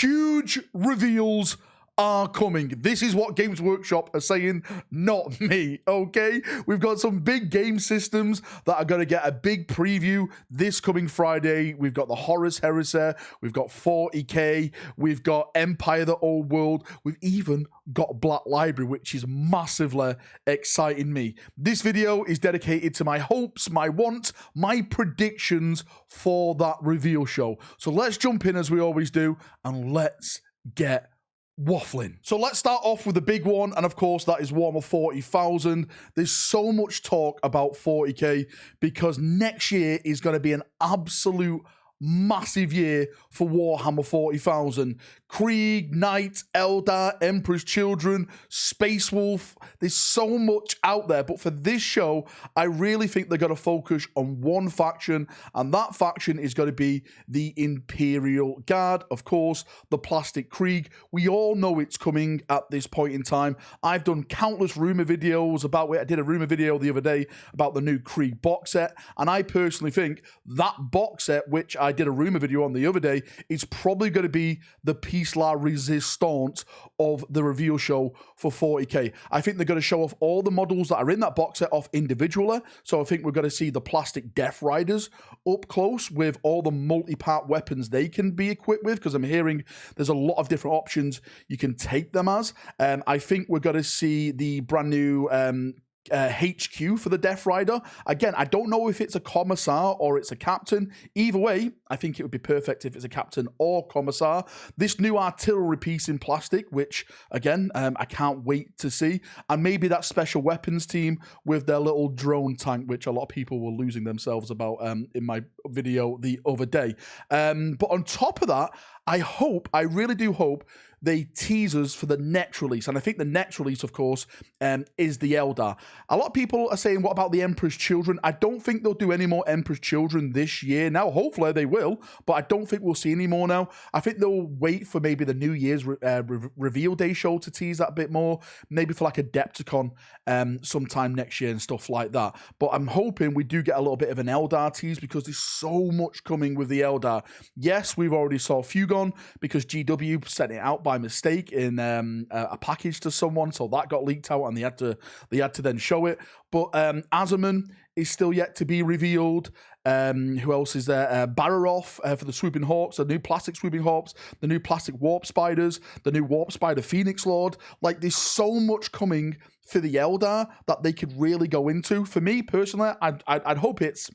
huge reveals are coming. This is what Games Workshop are saying, not me, okay? We've got some big game systems that are going to get a big preview this coming Friday. We've got the Horus Heresy, we've got 40k, we've got Empire the Old World, we've even got Black Library, which is massively exciting me. This video is dedicated to my hopes, my wants, my predictions for that reveal show. So let's jump in as we always do, and let's get waffling. So let's start off with the big one, and of course that is Warhammer 40,000. There's so much talk about 40k because next year is going to be an absolute massive year for Warhammer 40,000. Krieg, Knight, Eldar, Emperor's Children, Space Wolf. There's so much out there, but for this show, I really think they're going to focus on one faction, and that faction is going to be the Imperial Guard. Of course, the Plastic Krieg. We all know it's coming at this point in time. I've done countless rumor videos about it. I did a rumor video the other day about the new Krieg box set, and I personally think that box set, which I did a rumor video on the other day, is probably going to be the piece la resistance of the reveal show for 40k. I think they're going to show off all the models that are in that box set off individually. So I think we're going to see the plastic Death Riders up close with all the multi-part weapons they can be equipped with, because I'm hearing there's a lot of different options you can take them as. I think we're going to see the brand new HQ for the Death Rider. Again, I don't know if it's a commissar or it's a captain. Either way, I think it would be perfect if it's a captain or commissar. This new artillery piece in plastic, which again, I can't wait to see. And maybe that special weapons team with their little drone tank, which a lot of people were losing themselves about in my video the other day. But on top of that, I really do hope they tease us for the next release. And I think the next release, of course, is the Eldar. A lot of people are saying, what about the Emperor's Children? I don't think they'll do any more Emperor's Children this year. Now, hopefully they will, but I don't think we'll see any more now. I think they'll wait for maybe the New Year's reveal day show to tease that a bit more. Maybe for like a Adepticon sometime next year and stuff like that. But I'm hoping we do get a little bit of an Eldar tease because there's so much coming with the Eldar. Yes, we've already saw Fugon because GW sent it out by mistake in a package to someone, so that got leaked out and they had to then show it. But Azaman is still yet to be revealed. Who else is there? Bararoth for the Swooping Hawks, the new plastic Swooping Hawks, the new plastic Warp Spiders, the new Warp Spider Phoenix Lord. Like, there's so much coming for the Eldar that they could really go into. For me personally, I'd hope it's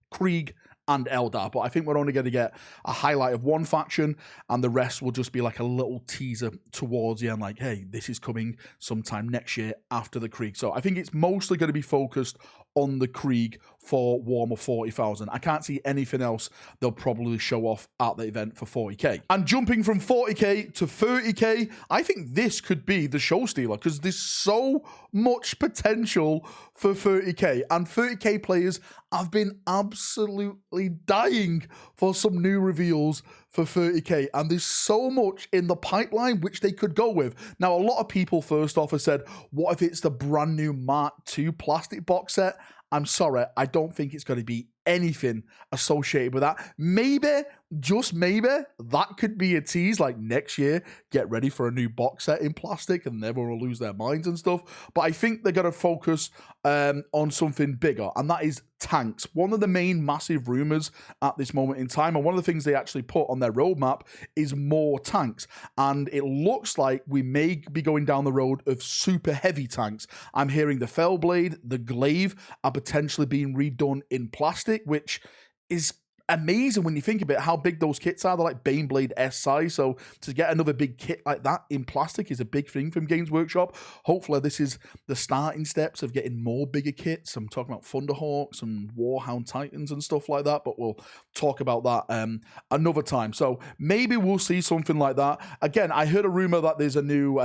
Krieg and Eldar, but I think we're only going to get a highlight of one faction and the rest will just be like a little teaser towards the end, like, hey, this is coming sometime next year after the Krieg. So I think it's mostly going to be focused on the Krieg for Warhammer 40,000. I can't see anything else they'll probably show off at the event for 40k. And jumping from 40k to 30k, I think this could be the show stealer because there's so much potential for 30k. And 30k players have been absolutely dying for some new reveals for 30k, and there's so much in the pipeline which they could go with. Now, a lot of people first off have said, what if it's the brand new Mark II plastic box set? I'm sorry, I don't think it's going to be anything associated with that. Maybe, just maybe, that could be a tease, like next year, get ready for a new box set in plastic and everyone will lose their minds and stuff. But I think they're going to focus on something bigger, and that is tanks. One of the main massive rumors at this moment in time, and one of the things they actually put on their roadmap is more tanks. And it looks like we may be going down the road of super heavy tanks. I'm hearing the Fellblade, the Glaive are potentially being redone in plastic, which is amazing when you think about how big those kits are. They're like Baneblade S size, so to get another big kit like that in plastic is a big thing from Games Workshop. Hopefully this is the starting steps of getting more bigger kits. I'm talking about Thunderhawks and Warhound Titans and stuff like that, but we'll talk about that another time. So maybe we'll see something like that. Again, I heard a rumor that there's a new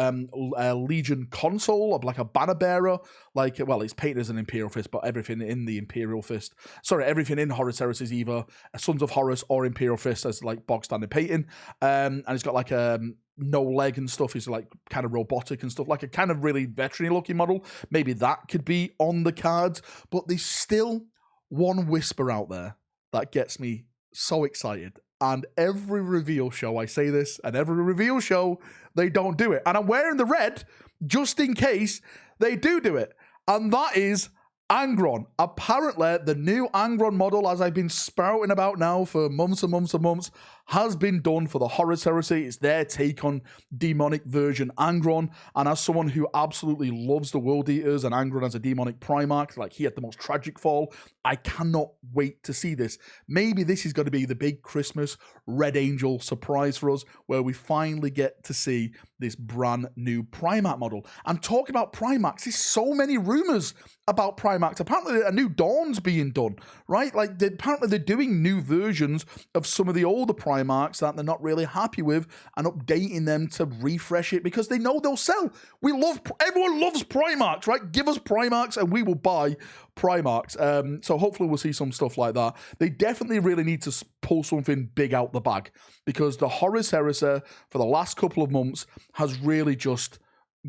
Legion console, like a banner bearer, like, well, it's painted as an Imperial Fist, but everything in the Imperial Fist, sorry, everything in Horus Heresy is either Sons of Horus or Imperial Fist as like bog standard painting, and it's got like a no leg and stuff. Is like kind of robotic and stuff, like a kind of really veteran looking model. Maybe that could be on the cards, but there's still one whisper out there that gets me so excited, and every reveal show, I say this, and every reveal show, they don't do it. And I'm wearing the red just in case they do it. And that is Angron. Apparently, the new Angron model, as I've been spouting about now for months and months and months, has been done for the Horus Heresy. It's their take on demonic version Angron. And as someone who absolutely loves the World Eaters and Angron as a demonic Primarch, like he had the most tragic fall, I cannot wait to see this. Maybe this is going to be the big Christmas Red Angel surprise for us, where we finally get to see this brand new Primarch model. And talking about Primarchs, there's so many rumors about Primarchs. Apparently a new Dawn's being done, right? Like apparently they're doing new versions of some of the older Primarchs that they're not really happy with and updating them to refresh it because they know they'll sell. Everyone loves Primarchs, right? Give us Primarchs and we will buy Primarchs. So hopefully we'll see some stuff like that. They definitely really need to pull something big out the bag because the Horus Heresy for the last couple of months has really just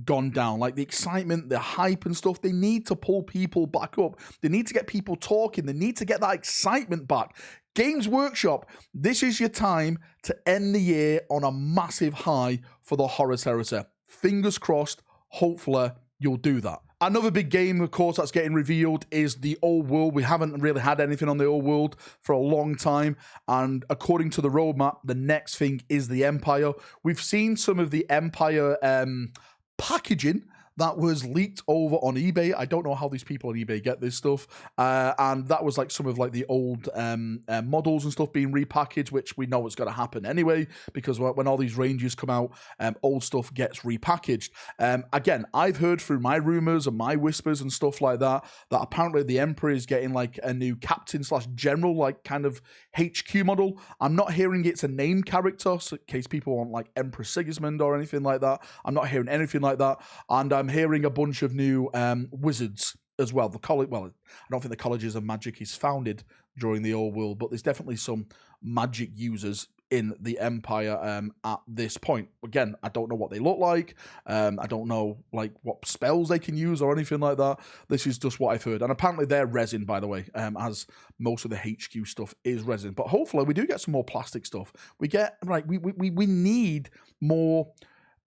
gone down. Like the excitement, the hype and stuff, they need to pull people back up. They need to get people talking. They need to get that excitement back. Games Workshop, this is your time to end the year on a massive high for the Horus Heresy. Fingers crossed, hopefully you'll do that. Another big game, of course, that's getting revealed is the Old World. We haven't really had anything on the Old World for a long time. And according to the roadmap, the next thing is the Empire. We've seen some of the Empire packaging that was leaked over on eBay. I don't know how these people on eBay get this stuff. And that was like some of like the old models and stuff being repackaged, which we know it's going to happen anyway, because when all these ranges come out, old stuff gets repackaged. Again, I've heard through my rumors and my whispers and stuff like that, that apparently the Emperor is getting like a new captain/general, like kind of HQ model. I'm not hearing it's a named character, so in case people want like Emperor Sigismund or anything like that. I'm not hearing anything like that. And I'm hearing a bunch of new wizards as well. The college, well, I don't think the Colleges of Magic is founded during the Old World, but there's definitely some magic users in the Empire at this point. Again, I don't know what they look like. I don't know like what spells they can use or anything like that. This is just what I've heard. And apparently they're resin, by the way, as most of the HQ stuff is resin. But hopefully we do get some more plastic stuff. We need more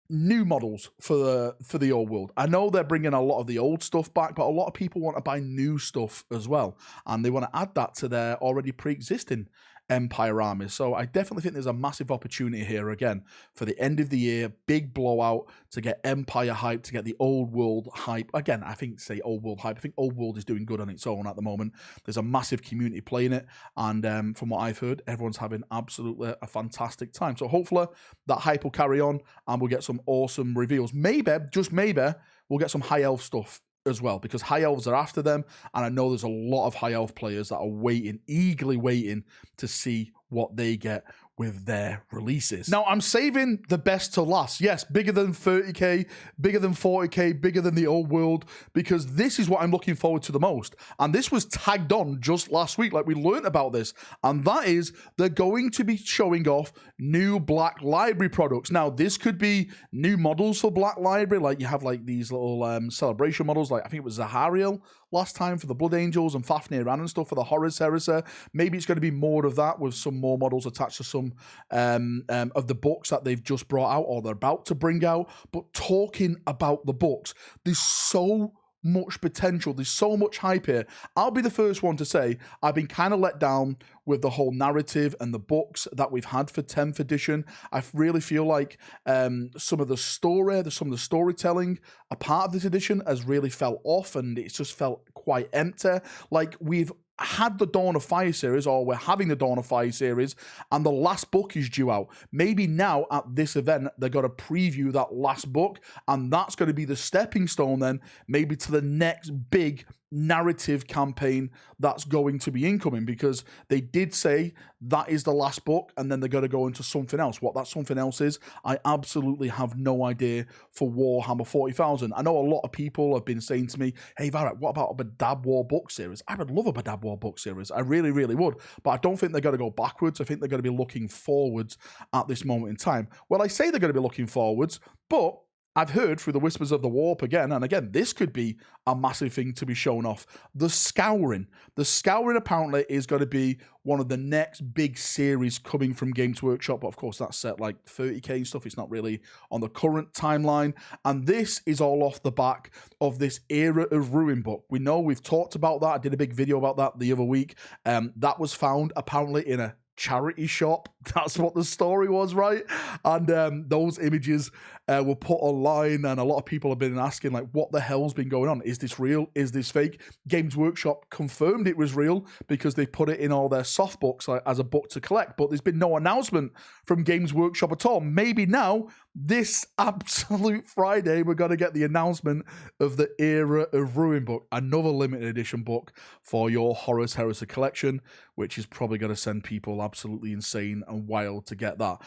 new models for the Old World. I know they're bringing a lot of the old stuff back, but a lot of people want to buy new stuff as well, and they want to add that to their already pre-existing Empire armies. So I definitely think there's a massive opportunity here again for the end of the year, big blowout to get Empire hype, to get the Old World hype. Again, I think say Old World hype. I think Old World is doing good on its own at the moment. There's a massive community playing it, and from what I've heard, everyone's having absolutely a fantastic time. So hopefully that hype will carry on and we'll get some awesome reveals. Maybe, just maybe, we'll get some High Elf stuff as well, because High Elves are after them, and I know there's a lot of High Elf players that are eagerly waiting to see what they get with their releases. Now, I'm saving the best to last. Yes, bigger than 30k, bigger than 40k, bigger than the Old World, because this is what I'm looking forward to the most. And this was tagged on just last week, like we learned about this, and that is they're going to be showing off new Black Library products. Now, this could be new models for Black Library, like you have like these little celebration models, like I think it was Zahariel last time for the Blood Angels and Fafnir Ran and stuff for the Horus Heresy. Maybe it's going to be more of that with some more models attached to some of the books that they've just brought out or they're about to bring out. But talking about the books, there's so much potential. There's so much hype here. I'll be the first one to say I've been kind of let down with the whole narrative and the books that we've had for 10th edition. I really feel like some of the storytelling, a part of this edition has really fell off and it's just felt quite empty. Like we've had the Dawn of Fire series, or we're having the Dawn of Fire series, and the last book is due out. Maybe now at this event, they're going to preview that last book, and that's going to be the stepping stone then, maybe to the next big narrative campaign that's going to be incoming, because they did say that is the last book and then they're going to go into something else. What that something else is, I absolutely have no idea for Warhammer 40,000. I know a lot of people have been saying to me, hey Valrak, what about a Badab War book series? I would love a Badab War book series. I really, really would. But I don't think they're going to go backwards. I think they're going to be looking forwards at this moment in time. Well, I say they're going to be looking forwards, but I've heard through the whispers of the warp again, and again, this could be a massive thing to be shown off. The Scouring. The Scouring apparently is going to be one of the next big series coming from Games Workshop, but of course that's set like 30k and stuff. It's not really on the current timeline, and this is all off the back of this Era of Ruin book. We know we've talked about that. I did a big video about that the other week. That was found apparently in a charity shop. That's what the story was, right? And those images were put online, and a lot of people have been asking, like, what the hell's been going on? Is this real? Is this fake? Games Workshop confirmed it was real because they put it in all their soft books, like, as a book to collect, but there's been no announcement from Games Workshop at all. Maybe now, this absolute Friday, we're going to get the announcement of the Era of Ruin book, another limited edition book for your Horus Heresy collection, which is probably going to send people absolutely insane and wild to get that.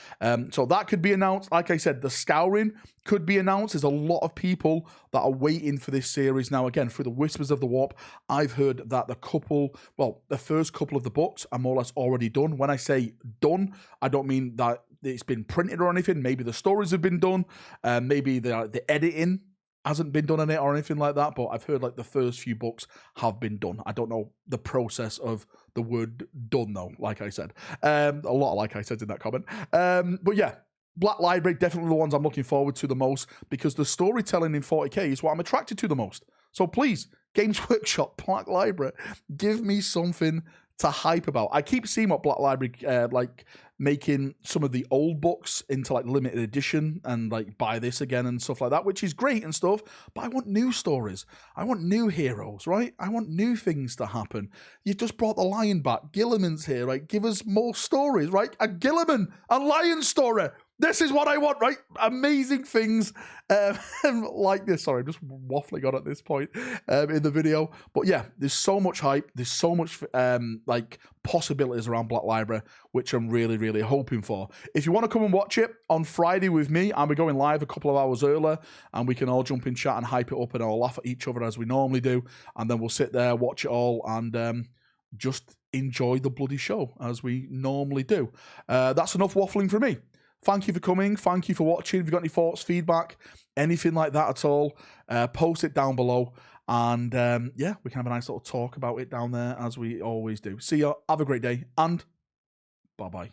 So that could be announced. Like I said, the Scouring could be announced. There's a lot of people that are waiting for this series now. Again, through the whispers of the warp, I've heard that the first couple of the books are more or less already done. When I say done, I don't mean that it's been printed or anything. Maybe the stories have been done. Maybe the editing hasn't been done on it or anything like that, but I've heard like the first few books have been done. I don't know the process of the word done though, like I said. A lot of like I said in that comment. But yeah, Black Library, definitely the ones I'm looking forward to the most, because the storytelling in 40k is what I'm attracted to the most. So please, Games Workshop, Black Library, give me something to hype about. I keep seeing what Black Library like making some of the old books into like limited edition and like buy this again and stuff like that, which is great and stuff, but I want new stories. I want new heroes, right? I want new things to happen. You've just brought the lion back. Gilliman's here, right? Give us more stories, right? A Gilliman, a lion story. This is what I want, right? Amazing things like this. Sorry, I'm just waffling on at this point in the video. But yeah, there's so much hype. There's so much like possibilities around Black Library, which I'm really, really hoping for. If you want to come and watch it on Friday with me, I'll be going live a couple of hours earlier, and we can all jump in chat and hype it up and all laugh at each other as we normally do. And then we'll sit there, watch it all, and just enjoy the bloody show as we normally do. That's enough waffling for me. Thank you for coming. Thank you for watching. If you've got any thoughts, feedback, anything like that at all, post it down below. And yeah, we can have a nice little talk about it down there as we always do. See you. Have a great day. And bye-bye.